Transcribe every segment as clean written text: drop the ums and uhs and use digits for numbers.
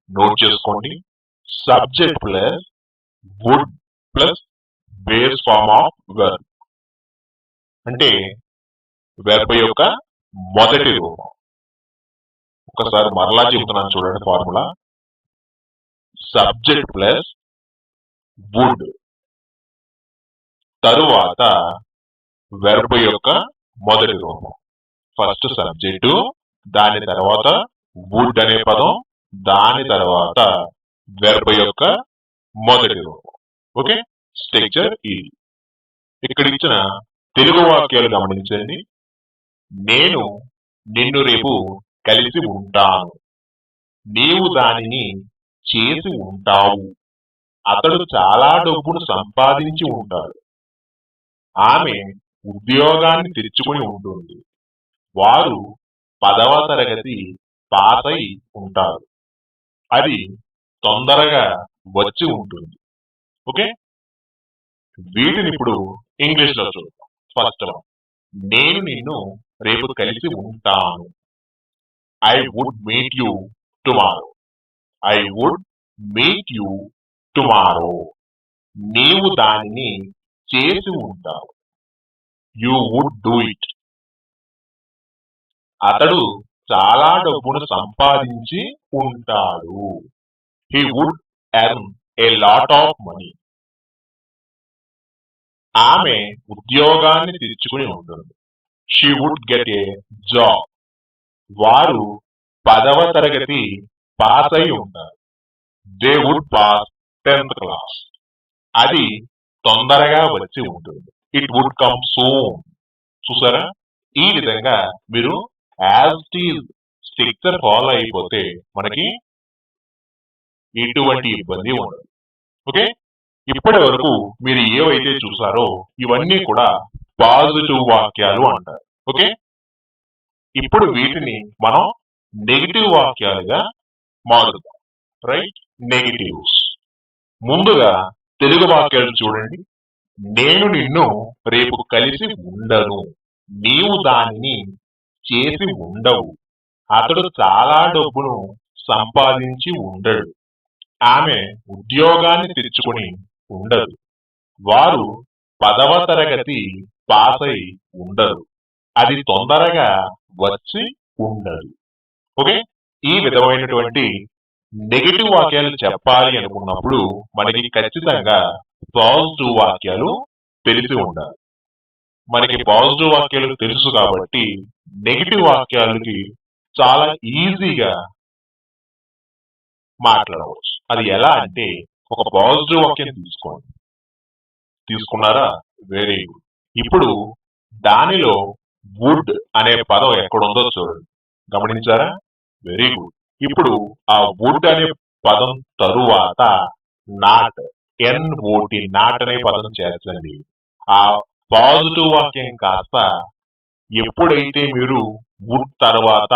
Note చేసుకోండి. Subject plus would plus base form of verb. అంటే verb యొక్క మొదటి రూపం. ఒకసారి మరలా చెబుతున్నాను చూడండి ఫార్ములా. సబ్జెక్ట్ ప్లస్ వుడ్ తరువాత వెర్బ్ యొక్క మొదటి రూపం. ఫస్ట్ సబ్జెక్టు, దాని తర్వాత వుడ్ అనే పదం, దాని తర్వాత వెర్బ్ యొక్క మొదటి రూపం. ఓకే, స్ట్రక్చర్ ఇది. ఇక్కడ ఇచ్చిన తెలుగు వాక్యాలు గమనించండి. నేను నిన్ను రేపు కలిసి ఉంటాను. నీవు దానిని చేసి ఉంటావు. అతడు చాలా డబ్బును సంపాదించి ఉంటాడు. ఆమె ఉద్యోగాన్ని తెచ్చుకుని ఉంటుంది. వారు 10వ తరగతి పాస్ అయి ఉంటారు. అది తొందరగా వచ్చి ఉంటుంది. ఓకే, వీటిని ఇప్పుడు ఇంగ్లీష్ లో చూద్దాం. ఫస్ట్ వన్, నేను నిన్ను రేపు కలిసి ఉంటాను. I would meet you tomorrow. I would meet you tomorrow. నీవు దానిని చేసి ఉంటావు. You would do it. అతడు చాలా డబ్బును సంపాదించి ఉంటాడు. He would earn a lot of money. ఆమె ఉద్యోగాన్ని తెచ్చుకుని ఉంటుంది. She would get a job. వారు 10వ తరగతి పాస్ అయి ఉంటారు. They would pass 10th class. అది తొందరగా వచ్చి ఉంటుంది. It would come soon. చూసారా, ఈ విధంగా మీరు as it is structure follow అయిపోతే మనకి ఎటువంటి ఇబ్బంది ఉండదు. ఓకే, ఇప్పటి వరకు మీరు ఏవైతే చూసారో ఇవన్నీ కూడా పాజిటివ్ వాక్యాలు అంటారు. ఓకే, ఇప్పుడు వీటిని మనం నెగిటివ్ వాక్యాలుగా మారుద్దాం. Right, negatives. ముందుగా తెలుగు వాక్యాలు చూడండి. నేను నిన్ను రేపు కలిసి ఉండను. నీవు దానిని చేసి ఉండవు. అతడు చాలా డబ్బును సంపాదించి ఉండడు. ఆమె ఉద్యోగాన్ని తెచ్చుకుని ఉండదు. వారు 10వ తరగతి పాస్ అయి ఉండరు. అది తొందరగా వచ్చి ఉండదు. ఓకే, ఈ విధమైనటువంటి నెగిటివ్ వాక్యాలు చెప్పాలి అనుకున్నప్పుడు మనకి ఖచ్చితంగా పాజిటివ్ వాక్యాలు తెలిసి ఉండాలి. మనకి పాజిటివ్ వాక్యాలు తెలుసు కాబట్టి నెగిటివ్ వాక్యాలకి చాలా ఈజీగా మాట్లాడవచ్చు. అది ఎలా అంటే, ఒక పాజిటివ్ వాక్యం తీసుకోండి. తీసుకున్నారా? Very good. ఇప్పుడు దానిలో వుడ్ అనే పదం ఎక్కడుందో చూడండి. గమనించారా? Very good. ఇప్పుడు ఆ వుడ్ అనే పదం తరువాత నాట్, NOT, నాట్ అనే పదం చేర్చండి. ఆ పాజిటివ్ వాక్యం కాస్త ఎప్పుడైతే మీరు వుడ్ తర్వాత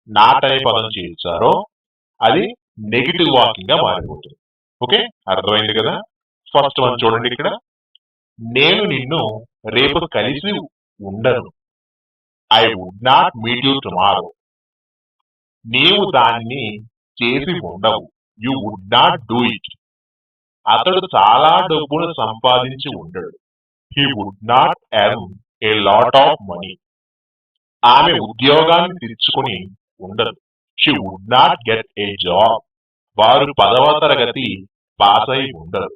నాట్ అనే పదం చేర్చారో అది నెగిటివ్ వాక్యంగా మారిపోతుంది. ఓకే, అర్థమైంది కదా? ఫస్ట్ వన్ చూడండి. ఇక్కడ నేను నిన్ను రేపు కలిసి ఉండను. I would not meet you tomorrow. నీవు దానిని చేసి ఉండవు. You would not do it. అతడు చాలా డబ్బును సంపాదించి ఉండడు. He would not earn a lot of money. ఆమె ఉద్యోగాన్ని తెచ్చుకుని ఉండదు. She would not get a job. వారు 10వ తరగతి పాస్ అయి ఉండరు.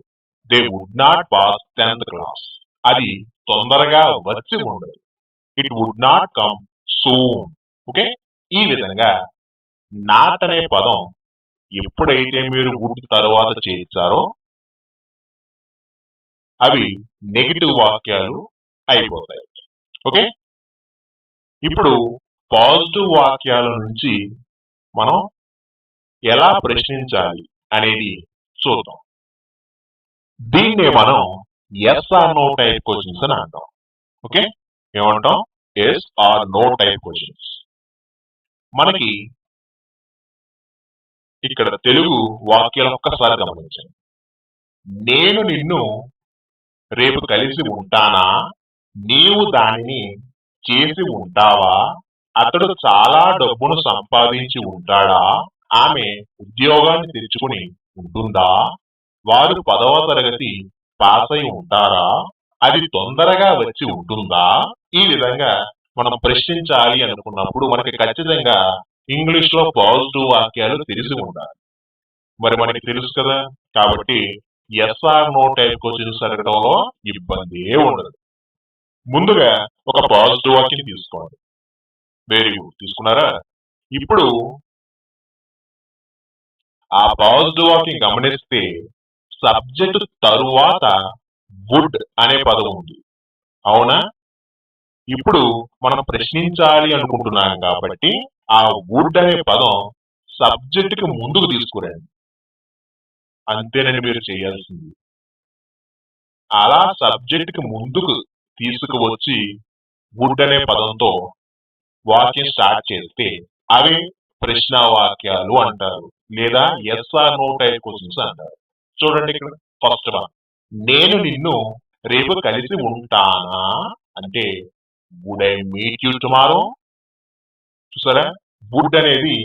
They would not pass 10th class. అది తొందరగా వచ్చి ఉండదు. It would not come soon. Okay, ఈ విధంగా నాట్ అనే పదం ఎప్పుడైతే మీరు వుడ్ తర్వాత చేర్చారో అవి నెగిటివ్ వాక్యాలు అయిపోతాయి. ఓకే, ఇప్పుడు పాజిటివ్ వాక్యాల నుంచి మనం ఎలా ప్రశ్నించాలి అనేది చూద్దాం. దీన్నే మనం yes or no type questions అని అంటాం. ఓకే, ఏమంటాం? Yes or no type questions. మనకి ఇక్కడ తెలుగు వాక్యాలు ఒక్కసారి గమనించండి. నేను నిన్ను రేపు కలిసి ఉంటానా? నీవు దానిని చేసి ఉంటావా? అతడు చాలా డబ్బును సంపాదించి ఉంటాడా? ఆమె ఉద్యోగాన్ని తెచ్చుకుని ఉంటుందా? వారు 10వ తరగతి పాస్ అయి ఉంటారా? అది తొందరగా వచ్చి ఉంటుందా? ఈ విధంగా మనం ప్రశ్నించాలి అనుకున్నప్పుడు మనకి ఖచ్చితంగా ఇంగ్లీష్ లో పాజిటివ్ వాక్యాలు తెలిసి ఉండాలి. మరి మనకి తెలుసు కదా, కాబట్టి ఎస్ఆర్ నో టైప్ క్వశ్చన్స్ అడగడంలో ఇబ్బంది ఉండదు. ముందుగా ఒక పాజిటివ్ వాక్యం తీసుకోండి. వెరీ గుడ్, తీసుకున్నారా? ఇప్పుడు ఆ పాజిటివ్ వాక్యం గమనిస్తే సబ్జెక్ట్ తరువాత వుడ్ అనే పదం ఉంది, అవునా? ఇప్పుడు మనం ప్రశ్నించాలి అనుకుంటున్నాం కాబట్టి ఆ వుడ్ అనే పదం సబ్జెక్ట్ కి ముందుకు తీసుకురండి. అంతేనని మీరు చేయాల్సింది. అలా సబ్జెక్ట్ కి ముందుకు తీసుకువచ్చి వుడ్ అనే పదంతో వాక్యం స్టార్ట్ చేస్తే అవి ప్రశ్న వాక్యాలు అంటారు, లేదా ఎస్ఆర్ నో టైప్ క్వశ్చన్స్ అంటారు. చూడండి ఇక్కడ ఫస్ట్ వన్, నేను నిన్ను రేపు కలిసి ఉంటానా అంటే would I meet you tomorrow. చూసారా, వుడ్ అనేది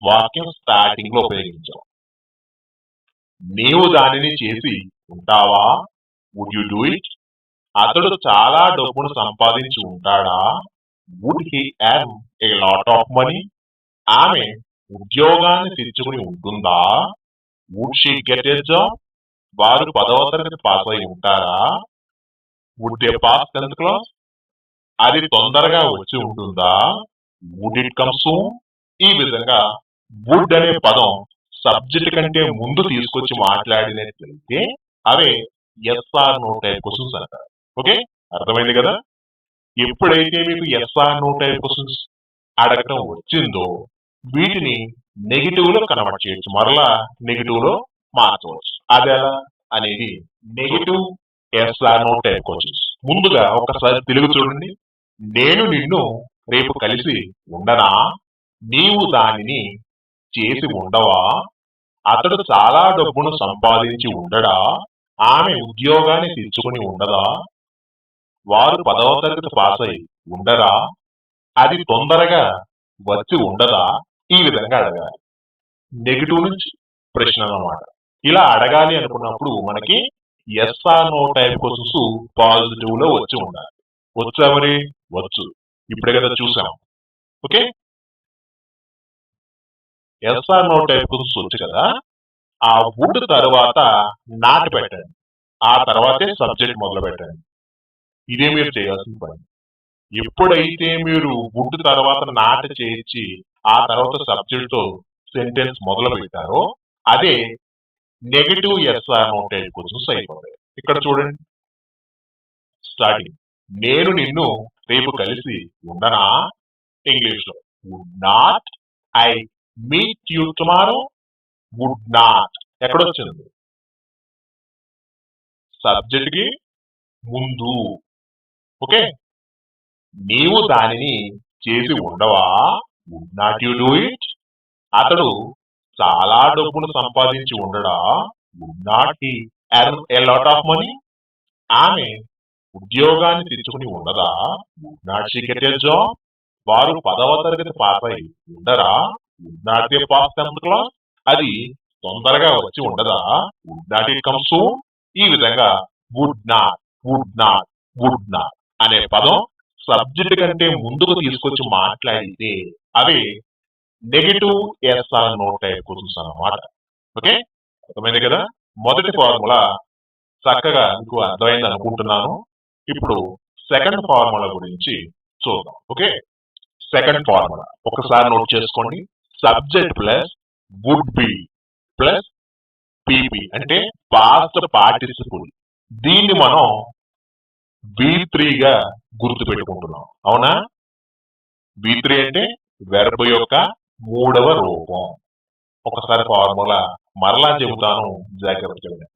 వాక్యం స్టార్టింగ్ లో ఉపయోగించాం. నీవు దానిని చేసి ఉంటావా, వుడ్ యు డూ ఇట్. అతడు చాలా డబ్బును సంపాదించి ఉంటాడా, would he earn a lot of money. ఆమె ఉద్యోగాన్ని తెచ్చుకుని ఉంటుందా, would she get a job. వారు 10వ తరగతి పాస్ అయి ఉంటారా, would they pass 10th class. అది తొందరగా వచ్చి ఉంటుందా, వుడ్ ఇట్ కమ్ సూన్. ఈ విధంగా వుడ్ అనే పదం సబ్జెక్ట్ కంటే ముందు తీసుకొచ్చి మాట్లాడినట్లయితే అవే ఎస్ఆర్ నో టైప్ క్వశ్చన్స్ అంటారు. ఓకే, అర్థమైంది కదా? ఎప్పుడైతే మీకు ఎస్ఆర్ నో టైప్ క్వశ్చన్స్ అడగటం వచ్చిందో వీటిని నెగిటివ్ లో కన్వర్ట్ చేయొచ్చు, మరలా నెగిటివ్ లో మార్చవచ్చు. అదెలా అనేది negative yes or no type questions. ముందుగా ఒకసారి తెలుగు చూడండి. నేను నిన్ను రేపు కలిసి ఉండనా, నీవు దానిని చేసి ఉండవా, అతడు చాలా డబ్బును సంపాదించి ఉండడా, ఆమె ఉద్యోగాన్ని తెచ్చుకుని ఉండదా, వారు 10వ తరగతి పాస్ అయి ఉండరా, అది తొందరగా వచ్చి ఉండదా. ఈ విధంగా అడగాలి. నెగిటివ్ నుంచి ప్రశ్న అన్నమాట. ఇలా అడగాలి అనుకున్నప్పుడు మనకి yes or no type questions positive లో వచ్చి ఉండాలి. వచ్చా మరి? వచ్చు, ఇప్పుడే కదా చూసాం. Okay, yes or no type questions వచ్చు కదా. ఆ వుడ్ తర్వాత నాట్ పెట్టండి, ఆ తర్వాతే సబ్జెక్ట్ మొదలు పెట్టండి. ఇదే మీరు చేయాల్సిన పని. ఎప్పుడైతే మీరు వుడ్ తర్వాత నాట్ చేయించి ఆ తర్వాత సబ్జెక్ట్ తో సెంటెన్స్ మొదలు పెట్టారో అదే negative yes or no type questions అయిపోతాయి. ఇక్కడ చూడండి, స్టార్టింగ్ నేను నిన్ను రేపు కలిసి ఉండనా, ఇంగ్లీష్ లో would not I meet you tomorrow. Would not ఎక్కడొచ్చింది? సబ్జెక్ట్ కి ముందు. ఓకే, నీవు దానిని చేసి ఉండవా, would not you do it. అతడు చాలా డబ్బును సంపాదించి ఉండడా, would not he earn a lot of money. ఆమె ఉద్యోగాన్ని తెచ్చుకుని ఉండదా, would not she get a job. వారు 10వ తరగతి పాస్ అయి ఉండరా, would not they pass 10th class. అది తొందరగా వచ్చి ఉండదా, would not it come soon. ఈ విధంగా would not, would not, would not అనే పదం సబ్జెక్ట్ కంటే ముందుకు తీసుకొచ్చి మాట్లాడితే అవి negative yes or no type questions అన్నమాట. ఓకే, అర్థమైంది కదా? మొదటి ఫార్ములా చక్కగా మీకు అర్థమైంది అనుకుంటున్నాను. ఇప్పుడు సెకండ్ ఫార్ములా గురించి చూద్దాం. ఓకే, సెకండ్ ఫార్ములా ఒకసారి నోట్ చేసుకోండి. Subject plus would be plus PP అంటే పాస్ట్ పార్టిసిపుల్. దీన్ని మనం V3 గా గుర్తు పెట్టుకుంటున్నాం, అవునా? V3 అంటే వెర్బ్ యొక్క 3వ రూపం. ఒకసారి ఫార్ములా మరలా చెబుతాను, జాగ్రత్తగా.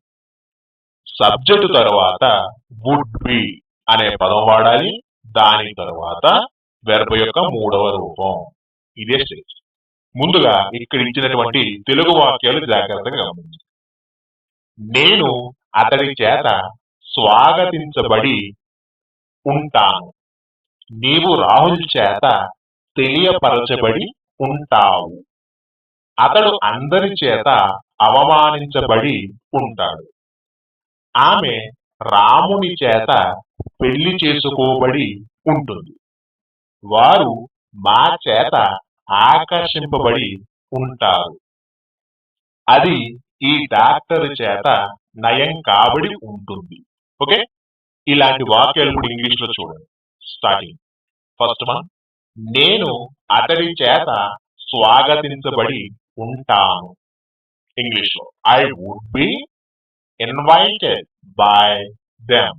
సబ్జెక్టు తర్వాత వుడ్ బి అనే పదం వాడాలి, దాని తర్వాత వెర్బ్ యొక్క 3వ రూపం. ఇదే స్టేజ్. ముందుగా ఇక్కడ ఇచ్చినటువంటి తెలుగు వాక్యాలు జాగ్రత్తగా గమనించండి. నేను అతడి చేత స్వాగతించబడి ఉంటాను, నీవు రాహుల్ చేత తెలియపరచబడి ఉంటావు. అతడు అందరి చేత అవమానించబడి ఉంటాడు. ఆమె రాముని చేత పెళ్లి చేసుకోబడి ఉంటుంది. వారు మా చేత ఆకర్షింపబడి ఉంటారు. అది ఈ డాక్టర్ చేత నయం కాబడి ఉంటుంది. ఓకే, ఇలాంటి వాక్యాలు కూడా ఇంగ్లీష్ లో చూడండి. స్టార్టింగ్ ఫస్ట్ వన్, నేను అతడి చేత స్వాగతించబడి ఉంటాను. ఇంగ్లీష్ లో I would be invited by them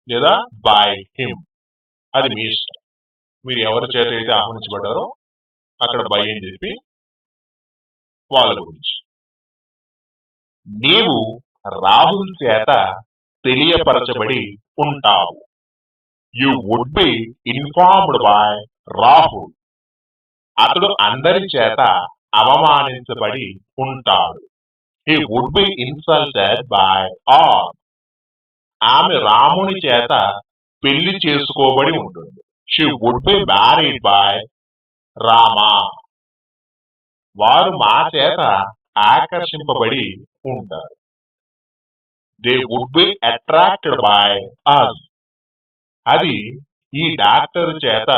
లేదా బై హిమ్. అది మీ ఇష్టం. మీరు ఎవరి చేత అయితే ఆహ్వానించబడ్డారో అక్కడ బై అని చెప్పి వాళ్ళ గురించి. నీవు రాహుల్ చేత తెలియపరచబడి ఉంటావు. You would be informed by Rahul. అతడు అందరి చేత అవమానించబడి ఉంటాడు. He would be insulted by all. ఆమె రాముని చేత పెళ్లి చేసుకోబడి ఉంటుంది. She would be married by Rama. వారు మా చేత ఆకర్షింపబడి ఉంటారు. They would be attracted by us. అది ఈ డాక్టర్ చేత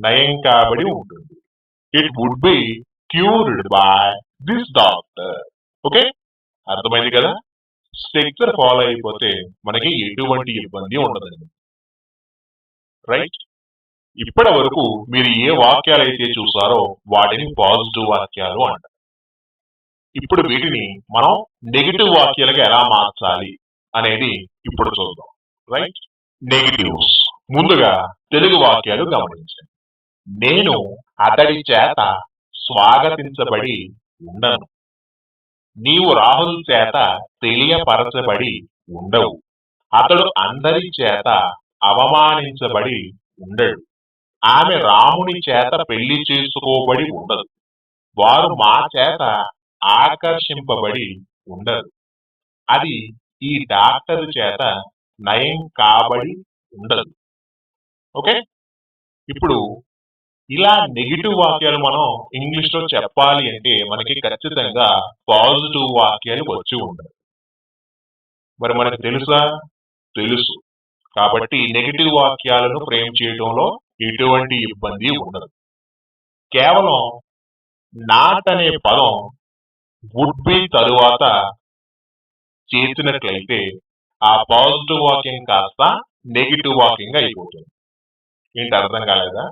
నయం కాబడి ఉంటుంది. It would be cured by this doctor. Okay, అర్థమైంది కదా? స్ట్రక్చర్ ఫాలో అయిపోతే మనకి ఎటువంటి ఇబ్బంది ఉండదండి. రైట్, ఇప్పటి వరకు మీరు ఏ వాక్యాలు అయితే చూసారో వాటిని పాజిటివ్ వాక్యాలు అంటారు. ఇప్పుడు వీటిని మనం నెగిటివ్ వాక్యాలుగా ఎలా మార్చాలి అనేది ఇప్పుడు చూద్దాం. Right, negatives. ముందుగా తెలుగు వాక్యాలు గమనించండి. నేను అతడి చేత స్వాగతించబడి ఉండను. నీవు రాహుల్ చేత తెలియపరచబడి ఉండవు. అతడు అందరి చేత అవమానించబడి ఉండడు. ఆమె రాముని చేత పెళ్లి చేసుకోబడి ఉండదు. వారు మా చేత ఆకర్షింపబడి ఉండరు. అది ఈ డాక్టర్ చేత నయం కాబడి ఉండదు. ఓకే, ఇప్పుడు ఇలా నెగిటివ్ వాక్యాలు మనం ఇంగ్లీష్ లో చెప్పాలి అంటే మనకి ఖచ్చితంగా పాజిటివ్ వాక్యాలు వచ్చి ఉండాలి. మరి మనకు తెలుసా? తెలుసు. కాబట్టి నెగిటివ్ వాక్యాలను ఫ్రేమ్ చేయడంలో ఎటువంటి ఇబ్బంది ఉండదు. కేవలం నాట్ అనే పదం వుడ్ బి తరువాత చేసినట్లయితే ఆ పాజిటివ్ వాక్యం కాస్త నెగిటివ్ వాక్యంగా అయిపోతుంది. ఏంటి, అర్థం కాలేదా?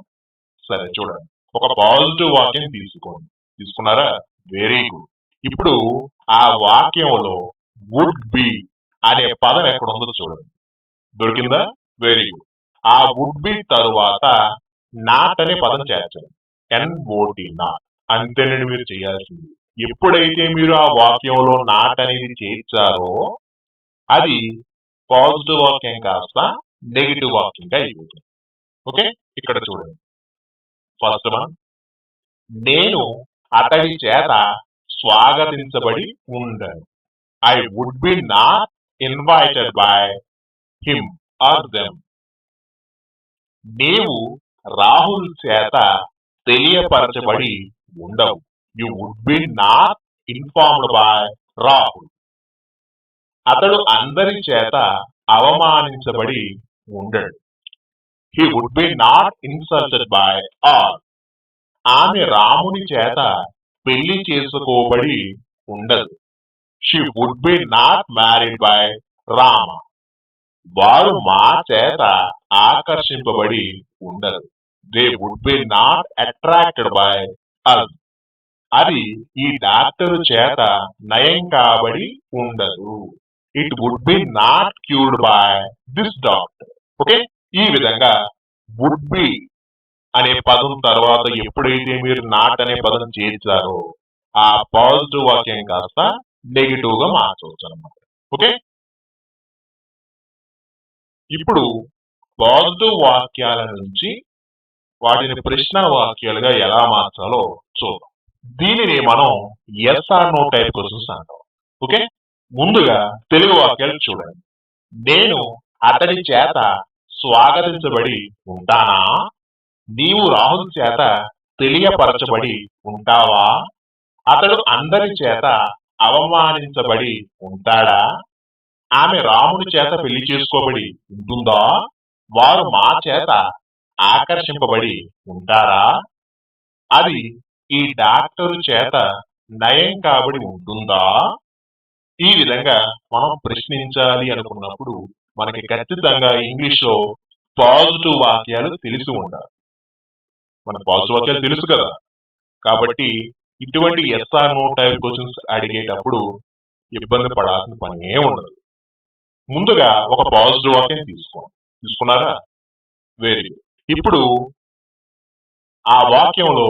సరే చూడండి, ఒక పాజిటివ్ వాక్యం తీసుకోండి. తీసుకున్నారా? Very good. ఇప్పుడు ఆ వాక్యంలో వుడ్ బి అనే పదం ఎక్కడ ఉందో చూడండి. దొరికిందా? Very good. ఆ వుడ్ బి తరువాత నాట్ అనే పదం చేర్చండి. ఎన్ఓటి, నాట్. అంతేనండి మీరు చేయాల్సింది. ఎప్పుడైతే మీరు ఆ వాక్యంలో నాట్ అనేది చేర్చారో అది పాజిటివ్ వాక్యం కాస్త నెగిటివ్ వాక్యంగా అయిపోతుంది. ఓకే, ఇక్కడ చూడండి. ఫస్ట్ వన్, నేను అతడి చేత స్వాగతించబడి ఉండను. I would be not invited by him or them. నీవు రాహుల్ చేత తెలియపరచబడి ఉండవు. You would be not informed by Rahul. అతడు అందరి చేత అవమానించబడి ఉండడు. He would be not insulted by all. ఆమె రాముని చేత పెళ్లి చేసుకోబడి ఉండదు. She would be not married by Rama. వారు మా చేత ఆకర్షింపబడి ఉండరు. They would be not attracted by us. అది ఈ డాక్టర్ చేత నయం కాబడి ఉండదు. It would be not cured by this doctor. Okay, ఈ విధంగా వుడ్ బి అనే పదం తర్వాత ఎప్పుడైతే మీరు నాట్ అనే పదం చేర్చారో ఆ పాజిటివ్ వాక్యం కాస్త నెగిటివ్ గా మార్చవచ్చు అన్నమాట. ఓకే, ఇప్పుడు పాజిటివ్ వాక్యాల నుంచి వాటిని ప్రశ్న వాక్యాలుగా ఎలా మార్చాలో చూద్దాం. దీనిని మనం yes or no type questions అంటాం. ఓకే, ముందుగా తెలుగు వాక్యాలు చూడండి. నేను అతడి చేత స్వాగతించబడి ఉంటానా? నీవు రాహుల్ చేత తెలియపరచబడి ఉంటావా? అతడు అందరి చేత అవమానించబడి ఉంటాడా? ఆమె రాముని చేత పెళ్లి చేసుకోబడి ఉంటుందా? వారు మా చేత ఆకర్షింపబడి ఉంటారా? అది ఈ డాక్టరు చేత నయం కాబడి ఉంటుందా? ఈ విధంగా మనం ప్రశ్నించాలి అనుకున్నప్పుడు మనకి ఖచ్చితంగా ఇంగ్లీష్ లో పాజిటివ్ వాక్యాలు తెలిసి ఉండాలి. మనకు పాజిటివ్ వాక్యాలు తెలుసు కదా, కాబట్టి ఇటువంటి ఎస్ఆర్ నో టైప్ క్వశ్చన్స్ అడిగేటప్పుడు ఇబ్బంది పడాల్సిన పనే ఉండదు. ముందుగా ఒక పాజిటివ్ వాక్యం తీసుకున్నారా? Very good. ఇప్పుడు ఆ వాక్యంలో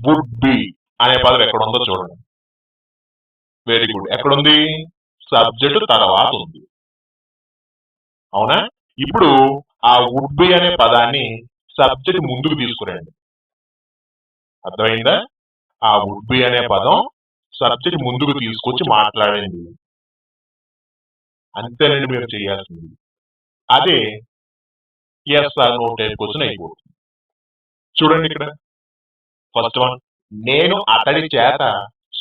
వుడ్ బి అనే పదం ఎక్కడ ఉందో చూడండి. Very good. ఎక్కడుంది? సబ్జెక్ట్ తర్వాత ఉంది. అవునా? ఇప్పుడు ఆ వుడ్ బి అనే పదాన్ని సబ్జెక్ట్ ముందుకు తీసుకురండి. అర్థమైందా? ఆ వుడ్ బి అనే పదం సబ్జెక్ట్ ముందుకు తీసుకొచ్చి మాట్లాడండి. అంతేనండి మీరు చేయాల్సింది. అదే yes or no type question అయిపోతుంది. చూడండి ఇక్కడ ఫస్ట్ వన్, నేను అతడి చేత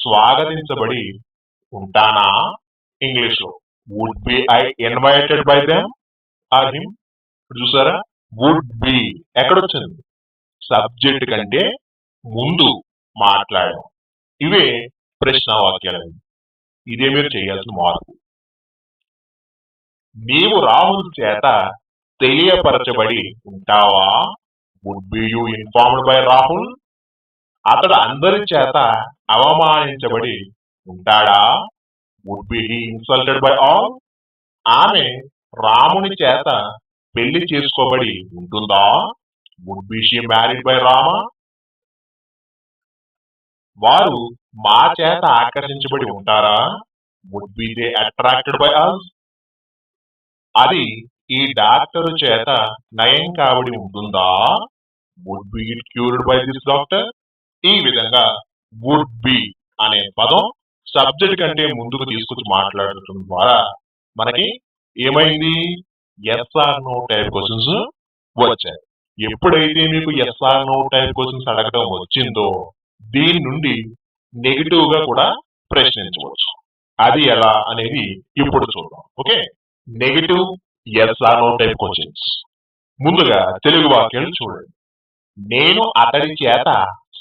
స్వాగతించబడి ఉంటానా? ఇంగ్లీష్ లో would be I invited by them or him? చూసారా? వుడ్ బి ఎక్కడొచ్చింది? సబ్జెక్ట్ కంటే ముందు మాట్లాడడం. ఇవే ప్రశ్న వాక్యాలు. ఇదే మీరు చేయాల్సిన మార్పు. నీవు రాహుల్ చేత తెలియపరచబడి ఉంటావా? Would be you informed by Rahul? అతడు అందరి చేత అవమానించబడి ఉంటాడా? Would be he insulted by all? ఆమె రాముని చేత పెళ్లి చేసుకోబడి ఉంటుందా? Would be she married by Rama? వారు మా చేత ఆకర్షించబడి ఉంటారా? Would be they attracted by us? అది ఈ డాక్టరు చేత నయం కాబడి ఉంటుందా? Would be it cured by this doctor? ఈ విధంగా వుడ్ బి అనే పదం సబ్జెక్ట్ కంటే ముందుకు తీసుకొచ్చి మాట్లాడటం ద్వారా మనకి ఏమైంది? ఎస్ఆర్ నో టైప్ క్వశ్చన్స్ వచ్చాయి. ఎప్పుడైతే మీకు ఎస్ఆర్ నో టైప్ క్వశ్చన్స్ అడగడం వచ్చిందో దీని నుండి నెగిటివ్ గా కూడా ప్రశ్నించవచ్చు. అది ఎలా అనేది ఇప్పుడు చూద్దాం. Okay, negative yes or no type questions. ముందుగా తెలుగు వాక్యాలు చూడండి. నేను అతడి చేత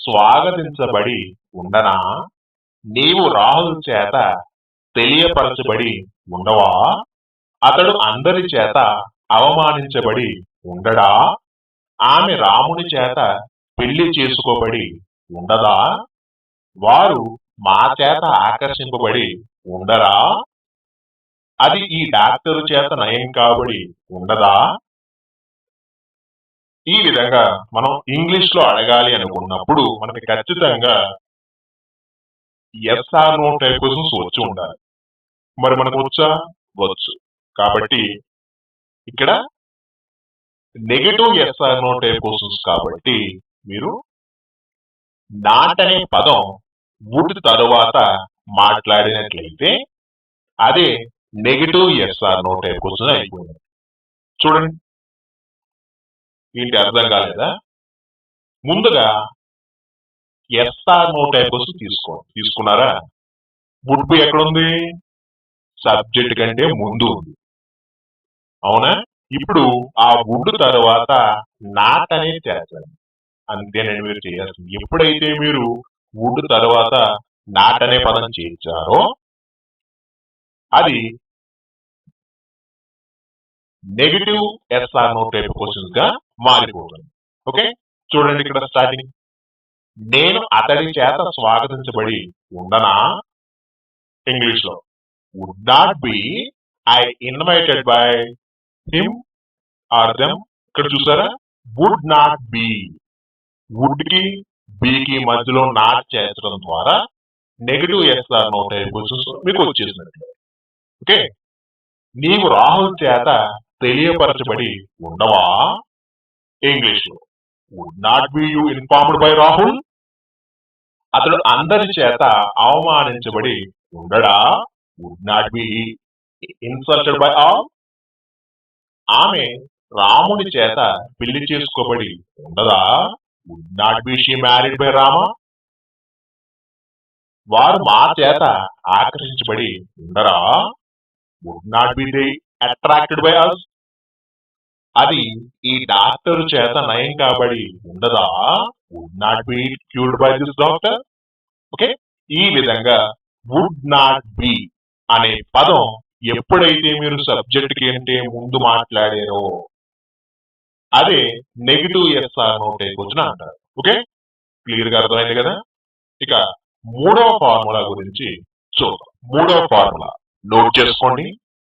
స్వాగతించబడి ఉండనా? నీవు రాహుల్ చేత తెలియపరచబడి ఉండవా? అతడు అందరి చేత అవమానించబడి ఉండడా? ఆమె రాముని చేత పెళ్లి చేసుకోబడి ఉండదా? వారు మా చేత ఆకర్షింపబడి ఉండరా? అది ఈ డాక్టరు చేత నయం కాబడి ఉండదా? ఈ విధంగా మనం ఇంగ్లీష్ లో అడగాలి అనుకున్నప్పుడు మనకి ఖచ్చితంగా ఎస్ఆర్ నో టైప్ క్వశ్చన్స్ వచ్చి ఉండాలి. మరి మనకు వచ్చా? వచ్చు. కాబట్టి ఇక్కడ negative yes or no type questions కాబట్టి మీరు నాట్ అనే పదం వుడ్ తరువాత మాట్లాడినట్లయితే అదే negative yes or no type question అయిపోయింది. చూడండి, ఏంటి అర్థం కాలేదా? ముందుగా ఎస్ఆర్ నో టైప్ క్వశ్చన్ తీసుకున్నారా? వుడ్ బి ఎక్కడుంది? సబ్జెక్ట్ కంటే ముందు ఉంది. అవునా? ఇప్పుడు ఆ వుడ్ తర్వాత నాట్ అనేది చేస్తారు. అంతేనండి మీరు చేయాల్సింది. ఎప్పుడైతే మీరు వుడ్ తర్వాత నాట్ అనే పదం చేర్చారో అది negative yes or no type questions గా మారిపోతుంది. ఓకే, చూడండి ఇక్కడ స్టార్టింగ్, నేను అతడి చేత స్వాగతించబడి ఉండనా? ఇంగ్లీష్ లో would not be I invited by him or them? ఇక్కడ చూసారా? వుడ్ నాట్ బి, వుడ్ కి బి కి మధ్యలో నాట్ చేర్చడం ద్వారా negative yes or no type questions మీకు వచ్చేసినట్టు. ఓకే, నీవు రాహుల్ చేత తెలియపరచబడి ఉండవా? ఇంగ్లీష్ లో would not be you informed by Rahul? అతడు అందరి చేత అవమానించబడి ఉండడా? Would not be insulted by all? ఆమె రాముని చేత పెళ్లి చేసుకోబడి ఉండదా? Would not be she married by Rama? వారు మా చేత ఆకర్షించబడి ఉండరా? Would not be they attracted by us? అది ఈ డాక్టర్ చేత నయం కాబడి ఉండదా? Would not be cured by this doctor? Okay, ఈ విధంగా వుడ్ నాట్ బి అనే పదం ఎప్పుడైతే మీరు సబ్జెక్ట్ కి అంటే ముందు మాట్లాడారో అదే నెగిటివ్ ఎస్ఆర్ నో టేకొచ్చిన అంటారు. ఓకే, క్లియర్ గా అర్థమైంది కదా? ఇక మూడవ ఫార్ములా గురించి చూద్దాం. మూడవ ఫార్ములా నోట్ చేసుకోండి.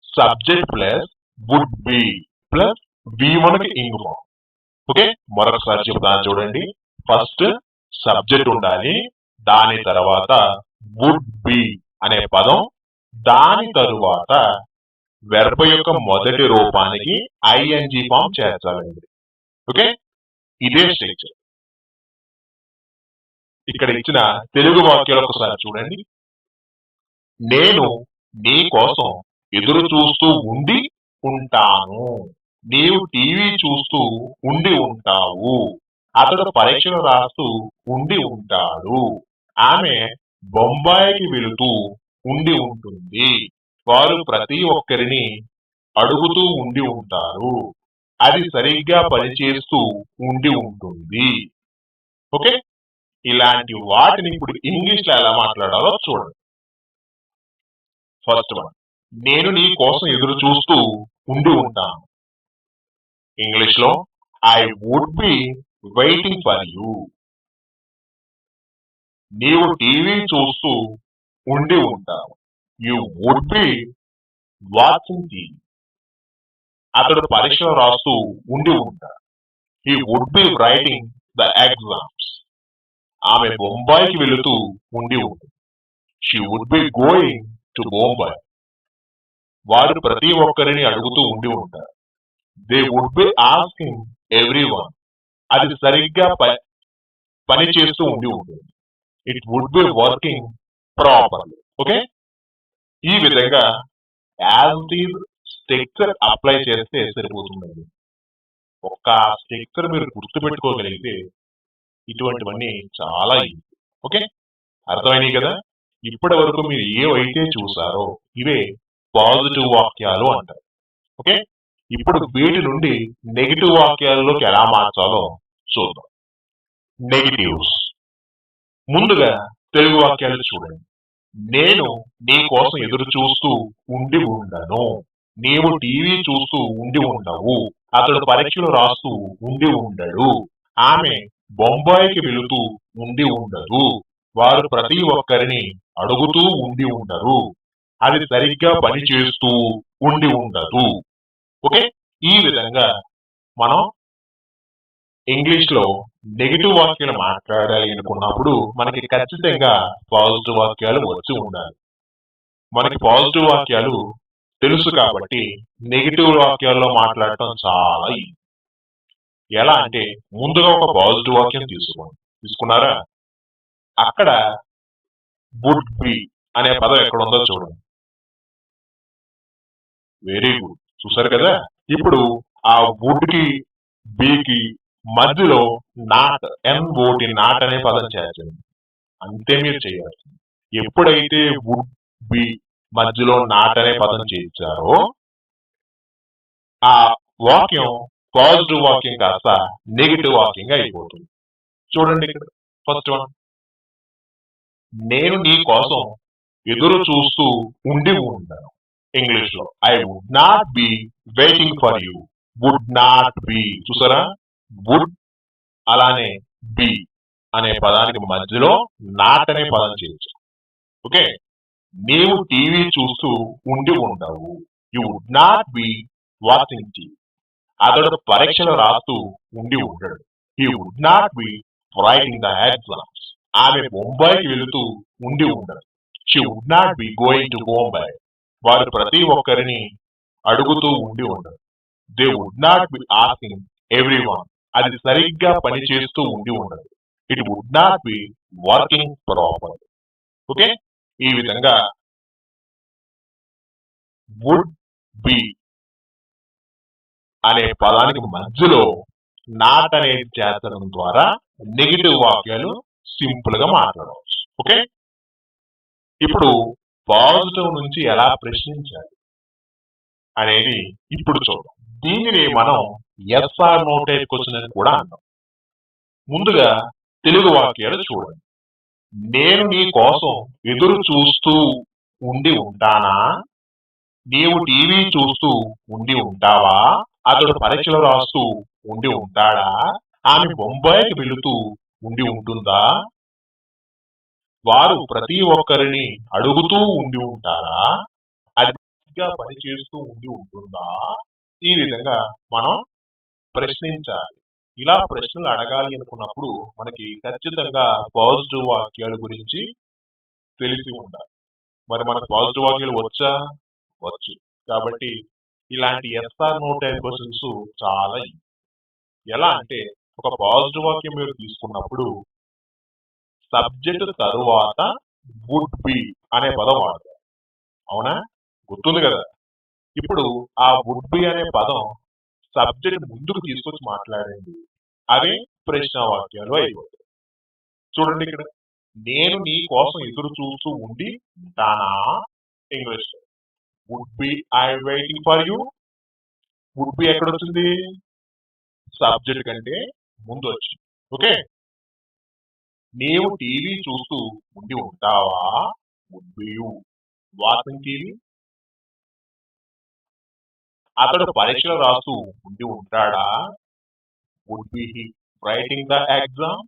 Subject plus would be plus V1 కి ఇంగ్ ఫార్మ్. ఓకే, మరొకసారి చెప్తాను చూడండి. ఫస్ట్ సబ్జెక్ట్ ఉండాలి, దాని తర్వాత వుడ్ బి అనే పదం, దాని తరువాత వెర్బ్ యొక్క మొదటి రూపానికి ఐఎన్జి ఫామ్ చేర్చాలండి. ఓకే, ఇదే స్ట్రక్చర్. ఇక్కడ ఇచ్చిన తెలుగు వాక్యాలు ఒకసారి చూడండి. నేను నీ కోసం ఎదురు చూస్తూ ఉండి ఉంటాను. నీవు టీవీ చూస్తూ ఉండి ఉంటావు. అతడు పరీక్షలు రాస్తూ ఉండి ఉంటాడు. ఆమె బొంబాయికి వెళుతూ ఉండి ఉంటుంది. వారు ప్రతి ఒక్కరిని అడుగుతూ ఉండి ఉంటారు. అది సరిగ్గా పనిచేస్తూ ఉండి ఉంటుంది. ఓకే, ఇలాంటి వాటిని ఇప్పుడు ఇంగ్లీష్ లో ఎలా మాట్లాడాలో చూడండి. ఫస్ట్ వన్, నేను నీ కోసం ఎదురు చూస్తూ ఉండి ఉంటాను. ఇంగ్లీష్ లో I would be waiting for you. నీవు టీవీ చూస్తూ ఉండి ఉంటావు. You would be watching TV. అతడు పరీక్షలు రాస్తూ ఉండి ఉంటాడు. He would be writing the exams. ఆమె బొంబాయికి వెళుతూ ఉండి ఉంటుంది. She would be going to Bombay. వారు ప్రతి ఒక్కరిని అడుగుతూ ఉండి ఉంటారు. They would be asking everyone. అది సరిగ్గా పని చేస్తూ ఉండి ఉంటుంది. It would be working properly. Okay, ఈ విధంగా యాజ్ ఈజ్ స్ట్రక్చర్ అప్లై చేస్తే సరిపోతుందండి. ఒక్క స్ట్రక్చర్ మీరు గుర్తుపెట్టుకోగలిగితే ఇటువంటివన్నీ చాలా ఈజీ. ఓకే, అర్థమైనాయి కదా? ఇప్పటి వరకు మీరు ఏవైతే చూసారో ఇవే పాజిటివ్ వాక్యాలు అంటారు. ఓకే, ఇప్పుడు వీటి నుండి నెగిటివ్ వాక్యాలలోకి ఎలా మార్చాలో చూద్దాం. నెగిటివ్స్. ముందుగా తెలుగు వాక్యాలు చూడండి. నేను నీ కోసం ఎదురు చూస్తూ ఉండి ఉండను. నీవు టీవీ చూస్తూ ఉండి ఉండవు. అతడు పరీక్షలు రాస్తూ ఉండి ఉండడు. ఆమె బొంబాయికి వెళుతూ ఉండి ఉండదు. వారు ప్రతి ఒక్కరిని అడుగుతూ ఉండి ఉండరు. అది సరిగ్గా పని చేస్తూ ఉండి ఉండదు. ఓకే, ఈ విధంగా మనం ఇంగ్లీష్ లో నెగిటివ్ వాక్యాలు మాట్లాడాలి అనుకున్నప్పుడు మనకి ఖచ్చితంగా పాజిటివ్ వాక్యాలు వచ్చి ఉండాలి. మనకి పాజిటివ్ వాక్యాలు తెలుసు కాబట్టి నెగిటివ్ వాక్యాల్లో మాట్లాడటం చాలా ఈజీ. ఎలా అంటే ముందుగా ఒక పాజిటివ్ వాక్యం తీసుకున్నారా? అక్కడ వుడ్ బి అనే పదం ఎక్కడ ఉందో చూడండి. వెరీ గుడ్, చూసారు కదా? ఇప్పుడు ఆ వుడ్ కి బికి మధ్యలో నాట్, NOT, నాట్ అనే పదం చేర్చండి. అంతే మీరు చేయాలి. ఎప్పుడైతే వుడ్ బి మధ్యలో నాట్ అనే పదం చేర్చారో ఆ వాక్యం పాజిటివ్ వాక్యం కాస్త నెగిటివ్ వాక్యంగా అయిపోతుంది. చూడండి ఇక్కడ ఫస్ట్ వన్, నేను నీ కోసం ఎదురు చూస్తూ ఉండి ఉంటాను. ఇంగ్లీష్ లో I would not be waiting for you. Would not be, చూసారా? వుడ్ అలానే బి అనే పదానికి మధ్యలో నాట్ అనే పదం చేయొచ్చు. ఓకే, నీవు టీవీ చూస్తూ ఉండి ఉండవు. You would not be watching TV. అతడు పరీక్షలు రాస్తూ ఉండి ఉండడు. He would not be writing the exams. ఆమె బొంబాయికి వెళుతూ ఉండి ఉండదు. She would not be going to Bombay. వారు ప్రతి ఒక్కరిని అడుగుతూ ఉండి ఉండరు. They would not be asking everyone. అది సరిగ్గా పని చేస్తూ ఉండి ఉండదు. It would not be working proper. Okay, ఈ విధంగా వుడ్ బి అనే పదానికి మధ్యలో నాట్ అనేది చేర్చడం ద్వారా నెగిటివ్ వాక్యాలు సింపుల్ గా మాట్లాడవచ్చు. ఓకే, ఇప్పుడు పాజిటివ్ నుంచి ఎలా ప్రశ్నించాలి అనేది ఇప్పుడు చూద్దాం. దీనిని మనం ఎస్ఆర్ నో టైప్ క్వశ్చన్ అని కూడా అంటాం. ముందుగా తెలుగు వాక్యాలు చూడండి. నేను నీ కోసం ఎదురు చూస్తూ ఉండి ఉంటానా? నీవు టీవీ చూస్తూ ఉండి ఉంటావా? అతడు పరీక్షలు రాస్తూ ఉండి ఉంటాడా? ఆమె బొంబాయికి వెళుతూ ఉండి ఉంటుందా? వారు ప్రతి ఒక్కరిని అడుగుతూ ఉండి ఉంటారా? అదిగా పని చేస్తూ ఉండి ఉంటుందా? ఈ విధంగా మనం ప్రశ్నించాలి. ఇలా ప్రశ్నలు అడగాలి అనుకున్నప్పుడు మనకి ఖచ్చితంగా పాజిటివ్ వాక్యాల గురించి తెలిసి ఉండాలి. మరి మనకు పాజిటివ్ వాక్యాలు వచ్చా? వచ్చు. కాబట్టి ఇలాంటి ఎస్ఆర్ నో టైప్ క్వశ్చన్స్ చాలా ఎలా అంటే ఒక పాజిటివ్ వాక్యం మీరు తీసుకున్నప్పుడు సబ్జెక్ట్ తరువాత వుడ్ బి అనే పదం వాడతారు. అవునా? గుర్తుంది కదా? ఇప్పుడు ఆ వుడ్ బి అనే పదం సబ్జెక్ట్ ముందుకు తీసుకొచ్చి మాట్లాడండి. అవే ప్రశ్న వాక్యాలు అయిపోతాయి. చూడండి ఇక్కడ, నేను నీ కోసం ఎదురు చూస్తూ ఉండి ఉంటానా? English would be I waiting for you. Would be ఎక్కడ వచ్చింది? సబ్జెక్ట్ కంటే ముందు వచ్చింది. ఓకే, నీవు టీవీ చూస్తూ ఉండి ఉంటావా? Would be you watching TV. అతడు పరీక్షలు రాస్తూ ఉండి ఉంటాడా? Would be he writing the exam.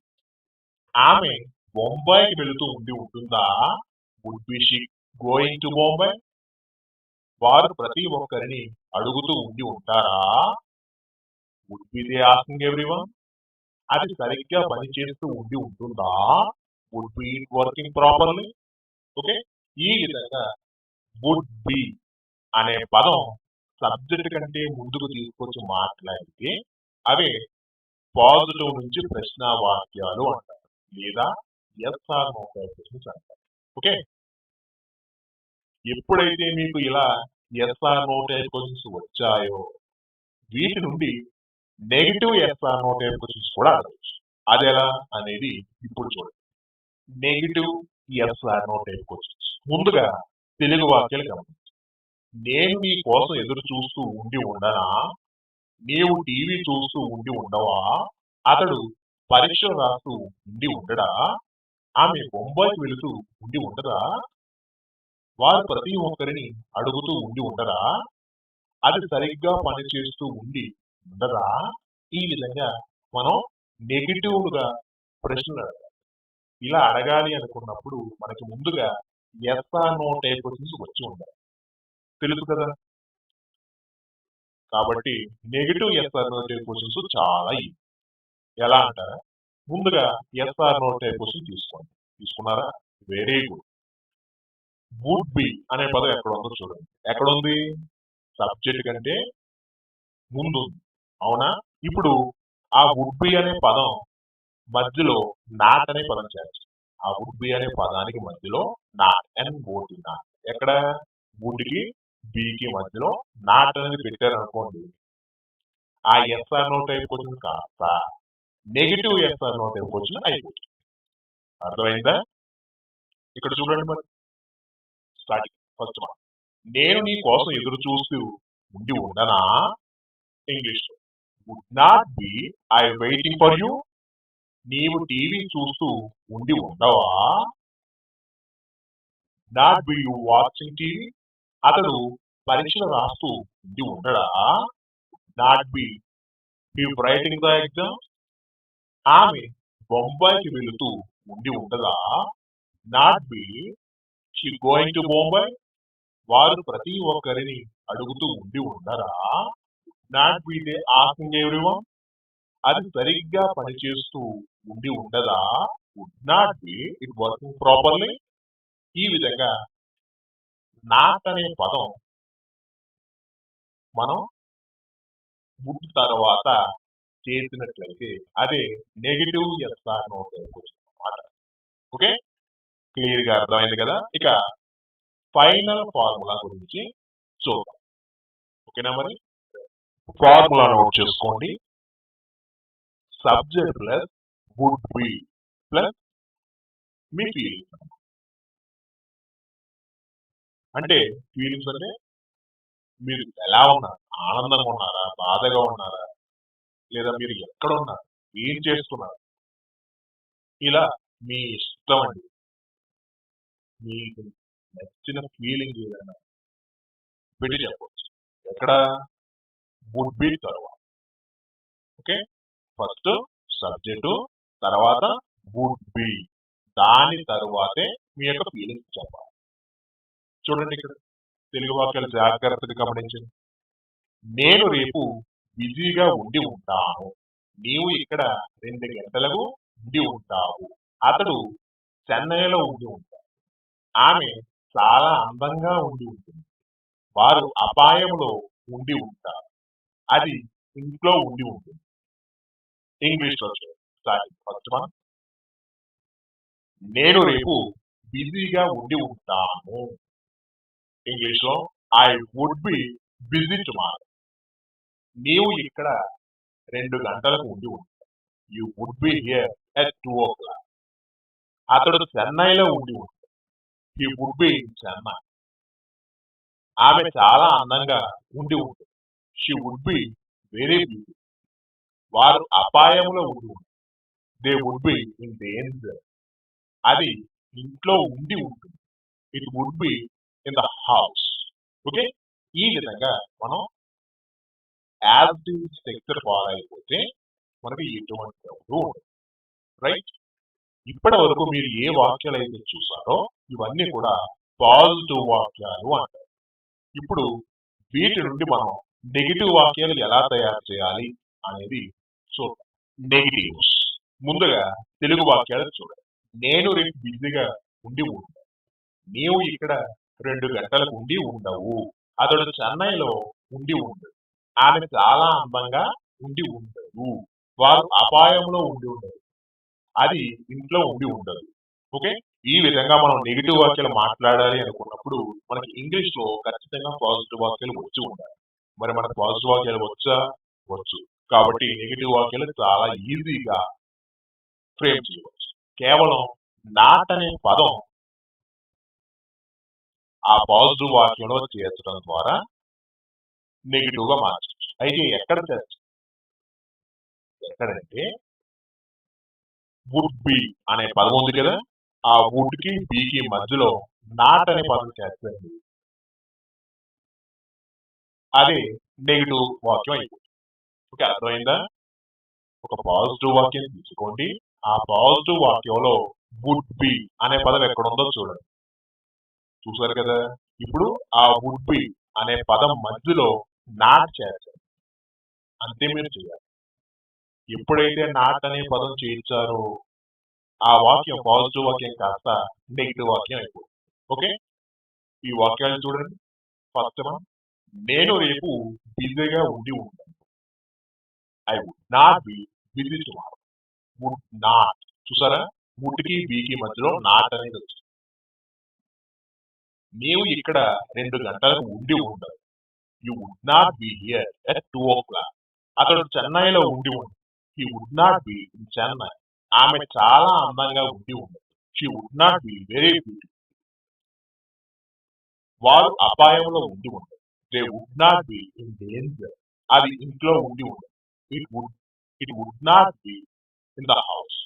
ఆమె బొంబాయికి వెళుతూ ఉండి ఉంటుందా? Would be she going to Bombay. వారు ప్రతి ఒక్కరిని అడుగుతూ ఉండి ఉంటారా? Would be they asking everyone. అది సరిగ్గా పనిచేస్తూ ఉండి ఉంటుందా? Would be it working properly. Okay, ఈ విధంగా వుడ్ బి అనే పదం సబ్జెక్ట్ కంటే ముందుకు తీసుకొచ్చి మాట్లాడితే అవే పాజిటివ్ నుంచి ప్రశ్న వాక్యాలు అంటారు, లేదా ఎస్ఆర్ నో టైప్ క్వశ్చన్స్ అంటారు. ఓకే, ఎప్పుడైతే మీకు ఇలా ఎస్ఆర్ నో టైప్ క్వశ్చన్స్ వచ్చాయో వీటి నుండి negative yes or no type questions కూడా అడగచ్చు. అదెలా అనేది ఇప్పుడు చూడండి. Negative yes or no type questions. ముందుగా తెలుగు వాక్యాలు గమనించండి. నేను నీ కోసం ఎదురు చూస్తూ ఉండి ఉండనా? నీవు టీవీ చూస్తూ ఉండి ఉండవా? అతడు పరీక్షలు రాస్తూ ఉండి ఉండడా? ఆమె బొంబాయికి వెళుతూ ఉండి ఉండదా? వారు ప్రతి ఒక్కరిని అడుగుతూ ఉండి ఉండరా? అది సరిగ్గా పనిచేస్తూ ఉండి ఉండదా? ఈ విధంగా మనం నెగిటివ్ గా ప్రశ్నలు అడగాలి. ఇలా అడగాలి అనుకున్నప్పుడు మనకి ముందుగా ఎస్ఆర్ నో టైప్ క్వశ్చన్స్ వచ్చి ఉండాలి, తెలుసు కదా? కాబట్టి negative yes or no type questions చాలా ఎలా అంటారా? ముందుగా ఎస్ఆర్ నో టైప్ క్వశ్చన్ తీసుకోండి. తీసుకున్నారా? Very good. వుడ్ బి అనే పదం ఎక్కడ ఉందో చూడండి. ఎక్కడ ఉంది? సబ్జెక్ట్ కంటే ముందు ఉంది. అవునా? ఇప్పుడు ఆ వుడ్ బి అనే పదం మధ్యలో నాట్ అనే పదం చేర్చాలి. ఆ వుడ్ బి అనే పదానికి మధ్యలో నాట్ అండ్ ఓటి నాట్. ఎక్కడ? వుడ్ కి బికి మధ్యలో నాట్ అనేది పెట్టారు అనుకోండి, ఆ ఎస్ఆర్ నో టైప్ క్వశ్చన్ కాస్త negative yes or no type question అయిపోతుంది. అర్థమైందా? ఇక్కడ చూడండి మరి స్టార్టింగ్ ఫస్ట్ వన్. నేను నీ కోసం ఎదురు చూస్తూ ఉండి ఉండనా? English would not be I waiting for you. నీవు టీవీ చూస్తూ ఉండి ఉండవా? Not be you watching TV. అతడు పరీక్షలు రాస్తూ ఉండి ఉండడా? Not be he writing the exam. ఆమె బొంబాయికి వెళుతూ ఉండి ఉండదా? Not be she going to Bombay. వారు ప్రతి ఒక్కరిని అడుగుతూ ఉండి ఉండరా? Not be they asking everyone. అది సరిగ్గా పనిచేస్తూ ఉండి ఉండదా? Would not be it working properly. ఈ విధంగా నాట్ అనే పదం మనం వుడ్ తర్వాత చేసినట్లయితే అదే negative yes or no type question అన్నమాట. ఓకే, క్లియర్ గా అర్థమైంది కదా? ఇక ఫైనల్ ఫార్ములా గురించి చూద్దాం. ఓకేనా? మరి ఫార్ములా నోట్ చేసుకోండి. Subject plus would be plus మీ ఫీలింగ్. అంటే ఫీలింగ్స్ అంటే మీరు ఎలా ఉన్నారు, ఆనందంగా ఉన్నారా, బాధగా ఉన్నారా, లేదా మీరు ఎక్కడ ఉన్నారు, ఏం చేస్తున్నారు, ఇలా మీ ఇష్టం అండి. మీకు నచ్చిన ఫీలింగ్ ఏదైనా పెట్టి చెప్పవచ్చు. ఎక్కడ వుడ్ బి తర్వాత. ఓకే, ఫస్ట్ సబ్జెక్టు, తర్వాత వుడ్ బి, దాని తరువాతే మీ యొక్క ఫీలింగ్స్ చెప్పాలి. చూడండి ఇక్కడ తెలుగు వాక్యాలు జాగ్రత్తగా గమనించండి. నేను రేపు బిజీగా ఉండి ఉంటాను. నీవు ఇక్కడ 2 గంటలకు ఉండి ఉంటావు. అతడు చెన్నైలో ఉండి ఉంటాడు. ఆమె చాలా అందంగా ఉండి ఉంటుంది. వారు అపాయంలో ఉండి ఉంటారు. అది ఇంట్లో ఉండి ఉంటుంది. ఇంగ్లీష్ లో స్టార్టింగ్ ఫస్ట్ వన్. నేను రేపు బిజీగా ఉండి ఉంటాను. ఇంగ్లీష్ లో I would be busy tomorrow. నీవు ఇక్కడ 2 గంటలకు ఉండి ఉంటావు. You would be here at 2 o'clock. అతడు చెన్నైలో ఉండి ఉంటాడు. He would be in Chennai. ఆమె చాలా అందంగా ఉండి ఉంటుంది. She would be very beauty. వారు అపాయంలో ఉండి ఉంటారు. They would be in danger. అది ఇంట్లో ఉండి ఉంటుంది. It would be in the house. Okay, ఈ విధంగా మనం యాక్టివ్ స్ట్రక్చర్ ఫాలో అయిపోతే మనకి ఎటువంటి డౌట్ ఉండదు. రైట్, ఇప్పటి వరకు మీరు ఏ వాక్యాలు అయితే చూసారో ఇవన్నీ కూడా పాజిటివ్ వాక్యాలు అంటారు. ఇప్పుడు వీటి నుండి మనం నెగిటివ్ వాక్యాలు ఎలా తయారు చేయాలి అనేది చూద్దాం. నెగిటివ్స్. ముందుగా తెలుగు వాక్యాలు చూడండి. నేను రేపు బిజీగా ఉండి ఉంటాను. నీవు ఇక్కడ 2 గంటలకు ఉండి ఉండవు. అతడు చెన్నైలో ఉండి ఉండడు. ఆమె చాలా అందంగా ఉండి ఉండదు. వారు అపాయంలో ఉండి ఉండదు. అది ఇంట్లో ఉండి ఉండదు. ఓకే, ఈ విధంగా మనం నెగిటివ్ వాక్యాలు మాట్లాడాలి అనుకున్నప్పుడు మనకి ఇంగ్లీష్ లో ఖచ్చితంగా పాజిటివ్ వాక్యాలు వచ్చి ఉండాలి. మరి మనకు పాజిటివ్ వాక్యాలు వచ్చా? వచ్చు. కాబట్టి నెగిటివ్ వాక్యాలు చాలా ఈజీగా ఫ్రేమ్ చేయవచ్చు. కేవలం నాట్ అనే పదం ఆ పాజిటివ్ వాక్యంలో చేర్చడం ద్వారా నెగిటివ్ గా మార్చవచ్చు. అయితే ఎక్కడ చేర్చు? ఎక్కడంటే వుడ్ బి అనే పదం ఉంది కదా, ఆ వుడ్ కి బికి మధ్యలో నాట్ అనే పదం చేర్చండి. అది నెగిటివ్ వాక్యం అయిపోతుంది. ఓకే, అర్థమైందా? ఒక పాజిటివ్ వాక్యం తీసుకోండి. ఆ పాజిటివ్ వాక్యంలో వుడ్ బి అనే పదం ఎక్కడుందో చూడండి. చూసారు కదా, ఇప్పుడు ఆ వుడ్ బి అనే పదం మధ్యలో నాట్ చేర్చండి. అంతే మీరు చేయాలి. ఎప్పుడైతే నాట్ అనే పదం చేర్చారో ఆ వాక్యం పాజిటివ్ వాక్యం కాస్త నెగిటివ్ వాక్యం అయిపోతుంది. ఓకే, ఈ వాక్యాలు చూడండి. ఫస్ట్ వన్, నేను రేపు బిజీగా ఉండి ఉంటాను. I would not be busy tomorrow. Would not. చూసారా, వుడ్ కి బికి మధ్యలో నాట్ అనేది వచ్చింది. నీవు ఇక్కడ 2 గంటలకు ఉండి ఉండవు. You would not be here at 2 o'clock. అతడు చెన్నైలో ఉండి ఉండదు. He would not be in Chennai. ఆమె చాలా అందంగా ఉండి ఉండదు. She would not be very beauty. వారు అపాయంలో ఉండి ఉండదు. They would not be in danger. అది ఇంట్లో ఉండి ఉండదు. It would not be in the house.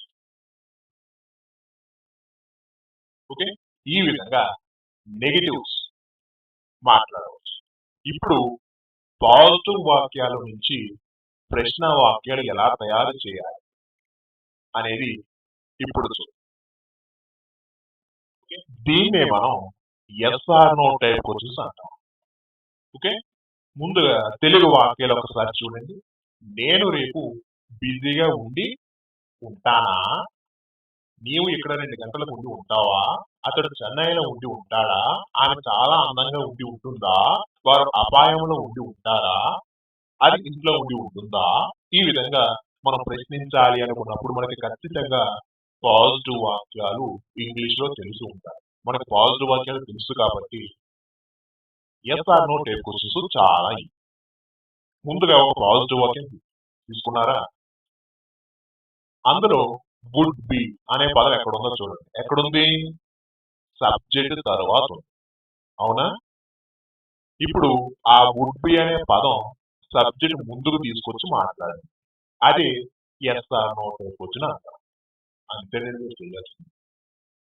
Okay, ఈ విధంగా నెగిటివ్స్ మాట్లాడవచ్చు. ఇప్పుడు పాజిటివ్ వాక్యాల నుంచి ప్రశ్న వాక్యాలు ఎలా తయారు చేయాలి అనేది ఇప్పుడు చూద్దాం. దీన్నే మనం ఎస్ఆర్ నో టైప్ క్వశ్చన్స్ అంటాం. ఓకే, ముందుగా తెలుగు వాక్యాలు ఒకసారి చూడండి. నేను రేపు బిజీగా ఉండి ఉంటానా? నీవు ఇక్కడ 2 గంటలకు ఉండి ఉంటావా? అతడు చెన్నైలో ఉండి ఉంటాడా? ఆమె చాలా అందంగా ఉండి ఉంటుందా? వారు అపాయంలో ఉండి ఉంటారా? అది ఇంట్లో ఉండి ఉంటుందా? ఈ విధంగా మనం ప్రశ్నించాలి అనుకున్నప్పుడు మనకి ఖచ్చితంగా పాజిటివ్ వాక్యాలు ఇంగ్లీష్ లో తెలిసి ఉంటాయి. మనకు పాజిటివ్ వాక్యాలు తెలుసు కాబట్టి ఎస్ఆర్ నో టైప్ క్వశ్చన్స్ చాలా ఈజీ. ముందుగా ఒక పాజిటివ్ వాక్యం తీసుకున్నారా? అందులో వుడ్ బి అనే పదం ఎక్కడుందో చూడండి. ఎక్కడుంది? సబ్జెక్ట్ తర్వాత ఉంది. అవునా? ఇప్పుడు ఆ వుడ్ బి అనే పదం సబ్జెక్ట్ ముందుకు తీసుకొచ్చి మాట్లాడండి. అదే ఎస్ ఆర్ నో టైప్ వచ్చిన అంటారు. అంతేనండి మీరు చేయాల్సింది.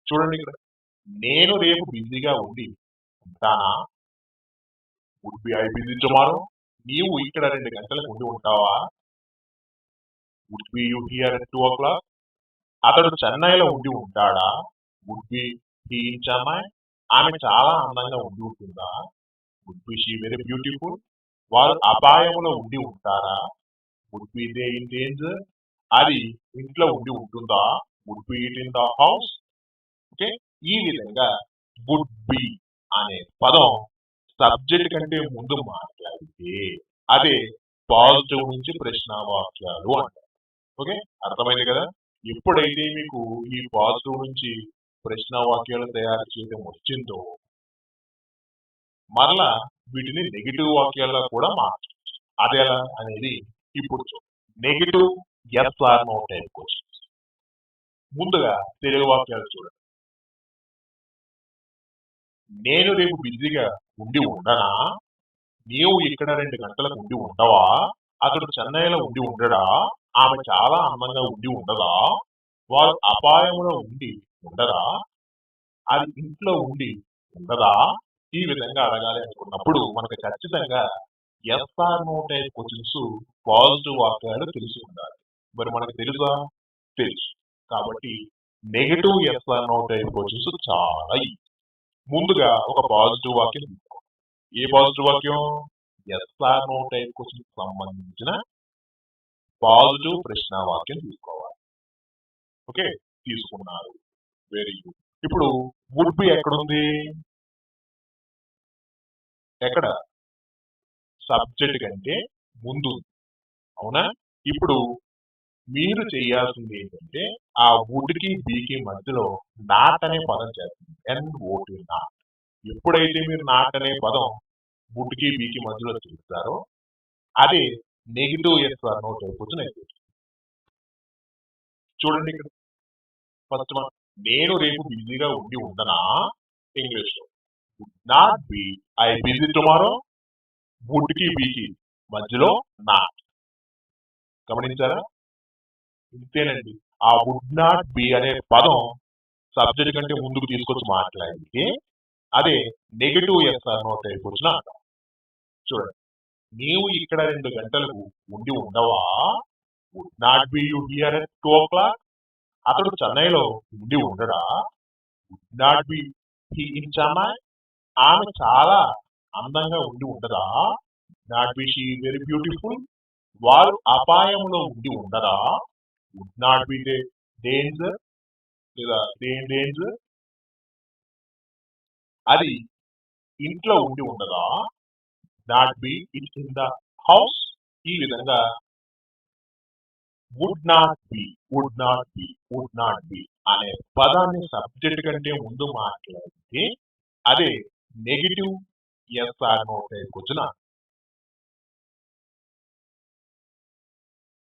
చూడండి ఇక్కడ, నేను రేపు బిజీగా ఉండి ఉంటానా? Would be I busy tomorrow? నీవు ఇక్కడ 2 గంటలకు ఉండి ఉంటావా? Would be you here at 2 o'clock? అతడు చెన్నైలో ఉండి ఉంటాడా? Would be he in Chennai? ఆమె చాలా అందంగా ఉండి ఉంటుందా? Would be she very beautiful? వారు అపాయంలో ఉండి ఉంటారా? Would be they in danger? అది ఇంట్లో ఉండి ఉంటుందా? Would be it in the house? Okay, ఈ విధంగా వుడ్ బి అనే పదం సబ్జెక్ట్ కంటే ముందు మాట్లాడితే అదే పాజిటివ్ నుంచి ప్రశ్నావాక్యాలు అంటారు. ఓకే, అర్థమైంది కదా? ఎప్పుడైతే మీకు ఈ పాజిటివ్ నుంచి ప్రశ్నావాక్యాలు తయారు చేయడం వచ్చిందో మరలా వీటిని నెగిటివ్ వాక్యాల్లో కూడా మార్చవచ్చు. అదేలా అనేది ఇప్పుడు చూద్దాం. Negative yes or no type questions. ముందుగా తెలుగు వాక్యాలు చూడండి. నేను రేపు బిజీగా ఉండి ఉండనా? నీవు ఇక్కడ 2 గంటలకు ఉండి ఉండవా? అతడు చెన్నైలో ఉండి ఉండడా? ఆమె చాలా అందంగా ఉండి ఉండదా? వారు అపాయంలో ఉండి ఉండదా? అది ఇంట్లో ఉండి ఉండదా? ఈ విధంగా అడగాలి అనుకున్నప్పుడు మనకు ఖచ్చితంగా yes or no type questions positive వాక్యాలు తెలిసి ఉండాలి. మరి మనకు తెలుసా? తెలుసు. కాబట్టి negative yes or no type questions చాలా ఈజీ. ముందుగా ఒక పాజిటివ్ వాక్యం తీసుకోండి. ఏ పాజిటివ్ వాక్యం? Yes or no type question సంబంధించిన పాజిటివ్ ప్రశ్న వాక్యం తీసుకోవాలి. ఓకే, తీసుకున్నారు. Very good. ఇప్పుడు వుడ్ బి ఎక్కడుంది? ఎక్కడ? సబ్జెక్ట్ కంటే ముందు. అవునా? ఇప్పుడు మీరు చేయాల్సింది ఏంటంటే ఆ వుడ్ కి బికి మధ్యలో నాట్ అనే పదం చేస్తుంది. NOT not. ఎప్పుడైతే మీరు నాట్ అనే పదం వుడ్ కి బికి మధ్యలో చేస్తారో అదే negative yes or no type question అయిపోతుంది. చూడండి ఇక్కడ ఫస్ట్ వన్, నేను రేపు బిజీగా ఉండి ఉండనా? ఇంగ్లీష్ లో would not be I busy tomorrow? Would కి బికి మధ్యలో నాట్. గమనించారా? ఇంతేనండి. ఆ వుడ్ నాట్ బి అనే పదం సబ్జెక్ట్ కంటే ముందుకు తీసుకొచ్చి మాట్లాడితే అదే negative yes or no type question అంటాం. చూడండి, నీవు ఇక్కడ 2 గంటలకు ఉండి ఉండవా? Would not be you here at 2 o'clock? అతడు చెన్నైలో ఉండి ఉండడా? Would not be he in Chennai? ఆమె చాలా అందంగా ఉండి ఉండదా? Not be she very beautiful? వారు అపాయంలో ఉండి ఉండరా? Would not be they danger లేదా దే ఇన్ డేంజర్? అది ఇంట్లో ఉండి ఉండదా? Not be it in the house? ఈ విధంగా would not be, would not be, would not be అనే పదాన్ని సబ్జెక్ట్ కంటే ముందు మాట్లాడితే అదే negative yes or no type question.